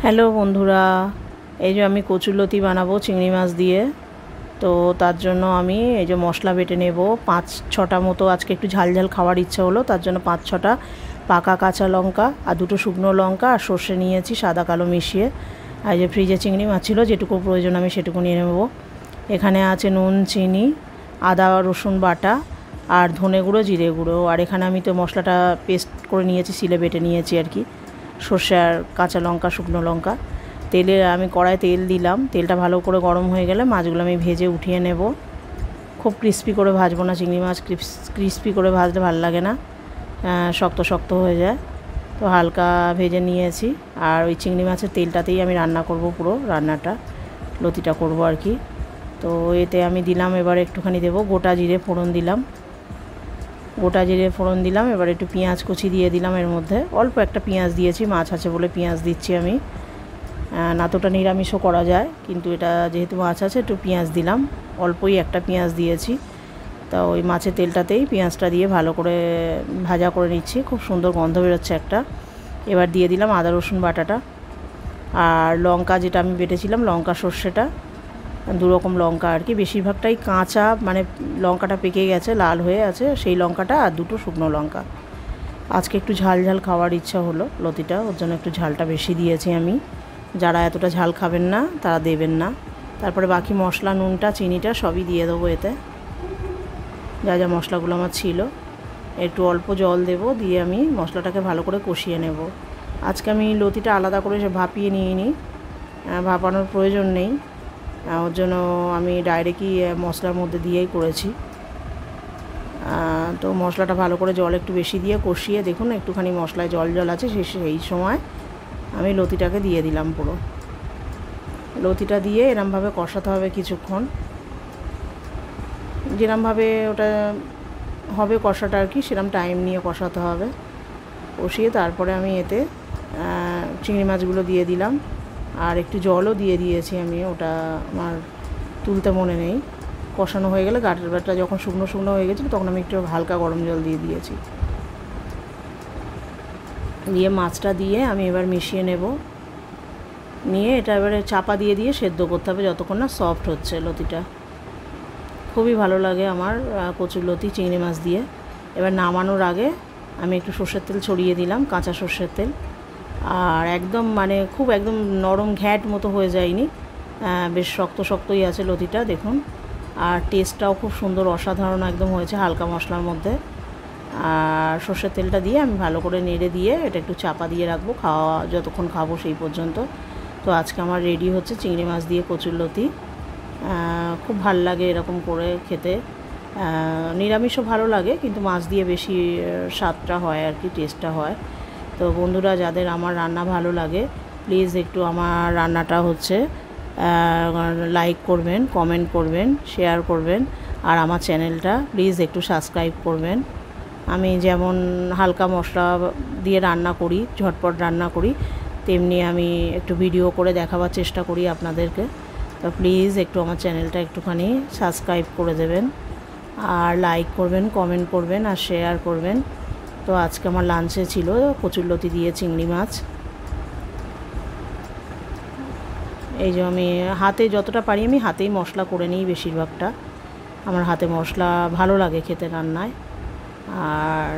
Hello বন্ধুরা, এই যে আমি কচুরলতি বানাবো চিংড়ি মাছ দিয়ে। তো তার জন্য আমি এই যে মশলা বেটে নেব 5-6টা মতো। আজকে একটু ঝাল ঝাল খাওয়ার ইচ্ছা হলো, তার জন্য 5-6টা পাকা কাঁচা লঙ্কা আর 2টো শুকনো লঙ্কা আর সর্ষে নিয়েছি সাদা কালো মিশিয়ে। আর যে ফ্রিজে চিংড়ি মাছ ছিল, যেটুকু প্রয়োজন আমি সেটুকু নিয়ে নেব। এখানে আছে নুন, চিনি, আদা রসুন বাটা আর ধনে গুঁড়ো, জিরে গুঁড়ো। আর এখানে আমি তো মশলাটা পেস্ট করে নিয়েছি, শিলে বেটে নিয়েছি আর কি। সর্ষে আর কাঁচা লঙ্কা, শুকনো লঙ্কা। তেলে আমি কড়ায় তেল দিলাম, তেলটা ভালো করে গরম হয়ে গেলে মাছগুলো আমি ভেজে উঠিয়ে নেব। খুব ক্রিস্পি করে ভাজবো না, চিংড়ি মাছ ক্রিস্পি করে ভাজলে ভালো লাগে না, শক্ত শক্ত হয়ে যায়। তো হালকা ভেজে নিয়েছি। আর ওই চিংড়ি মাছের তেলটাতেই আমি রান্না করব, পুরো রান্নাটা লতিটা করব আর কি। তো এতে আমি দিলাম, এবার একটুখানি দেবো গোটা জিরে ফোড়ন দিলাম। এবার একটু পেঁয়াজ কুচি দিয়ে দিলাম এর মধ্যে। অল্প একটা পেঁয়াজ দিয়েছি, মাছ আছে বলে পেঁয়াজ দিচ্ছি আমি। না তোটা নিরামিষও করা যায়, কিন্তু এটা যেহেতু মাছ আছে একটু পেঁয়াজ দিলাম, অল্পই একটা পেঁয়াজ দিয়েছি। তা ওই মাছের তেলটাতেই পেঁয়াজটা দিয়ে ভালো করে ভাজা করে নিচ্ছি, খুব সুন্দর গন্ধ বেরোচ্ছে একটা। এবার দিয়ে দিলাম আদা রসুন বাটাটা আর লঙ্কা, যেটা আমি বেটেছিলাম লঙ্কা সর্ষেটা, 2 রকম লঙ্কা আর কি। বেশিরভাগটাই কাঁচা, মানে লঙ্কাটা পেকে গেছে, লাল হয়ে আছে সেই লঙ্কাটা, আর 2টো শুকনো লঙ্কা। আজকে একটু ঝাল ঝাল খাওয়ার ইচ্ছা হলো লতিটা, ওর জন্য একটু ঝালটা বেশি দিয়েছি আমি। যারা এতটা ঝাল খাবেন না তারা দেবেন না। তারপরে বাকি মশলা, নুনটা, চিনিটা সবই দিয়ে দেবো এতে, যা যা মশলাগুলো আমার ছিল। একটু অল্প জল দেব, দিয়ে আমি মশলাটাকে ভালো করে কষিয়ে নেব। আজকে আমি লতিটা আলাদা করে ভাপিয়ে নিইনি, ভাপানোর প্রয়োজন নেই, ওর জন্য আমি ডাইরেক্টই মশলার মধ্যে দিয়েই করেছি। তো মশলাটা ভালো করে জল একটু বেশি দিয়ে কষিয়ে, দেখুন একটুখানি মশলায় জল জল আছে, সেই সময় আমি লতিটাকে দিয়ে দিলাম। পুরো লতিটা দিয়ে এরমভাবে কষাতে হবে কিছুক্ষণ, যেরমভাবে ওটা হবে কষাটা আর কি, সেরকম টাইম নিয়ে কষাতে হবে। কষিয়ে তারপরে আমি এতে চিংড়ি মাছগুলো দিয়ে দিলাম, আর একটু জলও দিয়ে দিয়েছি আমি, ওটা আমার তুলতে মনে নেই। কষানো হয়ে গেলে গাটের ব্যাটটা যখন শুকনো শুকনো হয়ে গেছিলো, তখন আমি একটু হালকা গরম জল দিয়ে দিয়েছি। দিয়ে মাছটা দিয়ে আমি এবার মিশিয়ে নেব, নিয়ে এটা এবারে চাপা দিয়ে দিয়ে সেদ্ধ করতে হবে যতক্ষণ না সফট হচ্ছে লতিটা। খুবই ভালো লাগে আমার কচুরলতি চিংড়ি মাছ দিয়ে। এবার নামানোর আগে আমি একটু সর্ষের তেল ছড়িয়ে দিলাম, কাঁচা সর্ষের তেল। আর একদম মানে খুব একদম নরম ঘ্যাট মতো হয়ে যায়নি, বেশ শক্ত শক্তই আছে লতিটা, দেখুন। আর টেস্টটাও খুব সুন্দর, অসাধারণ একদম হয়েছে হালকা মশলার মধ্যে। আর সর্ষের তেলটা দিয়ে আমি ভালো করে নেড়ে দিয়ে এটা একটু চাপা দিয়ে রাখবো, যতক্ষণ খাবো সেই পর্যন্ত। তো আজকে আমার রেডি হচ্ছে চিংড়ি মাছ দিয়ে কচুরলতি। খুব ভাল লাগে এরকম করে খেতে। নিরামিষও ভালো লাগে, কিন্তু মাছ দিয়ে বেশি স্বাদটা হয় আর কি, টেস্টটা হয়। তো বন্ধুরা, যাদের আমার রান্না ভালো লাগে, প্লিজ একটু আমার রান্নাটা হচ্ছে লাইক করবেন, কমেন্ট করবেন, শেয়ার করবেন, আর আমার চ্যানেলটা প্লিজ একটু সাবস্ক্রাইব করবেন। আমি যেমন হালকা মশলা দিয়ে রান্না করি, ঝটপট রান্না করি, তেমনি আমি একটু ভিডিও করে দেখাবার চেষ্টা করি আপনাদেরকে। তো প্লিজ একটু আমার চ্যানেলটা একটুখানি সাবস্ক্রাইব করে দেবেন, আর লাইক করবেন, কমেন্ট করবেন, আর শেয়ার করবেন। তো আজকে আমার লাঞ্চে ছিল কচুরলতি দিয়ে চিংড়ি মাছ। এই যে আমি হাতে যতটা পারি আমি হাতেই মশলা করে নিই, বেশিরভাগটা আমার হাতে মশলা ভালো লাগে খেতে রান্নায়। আর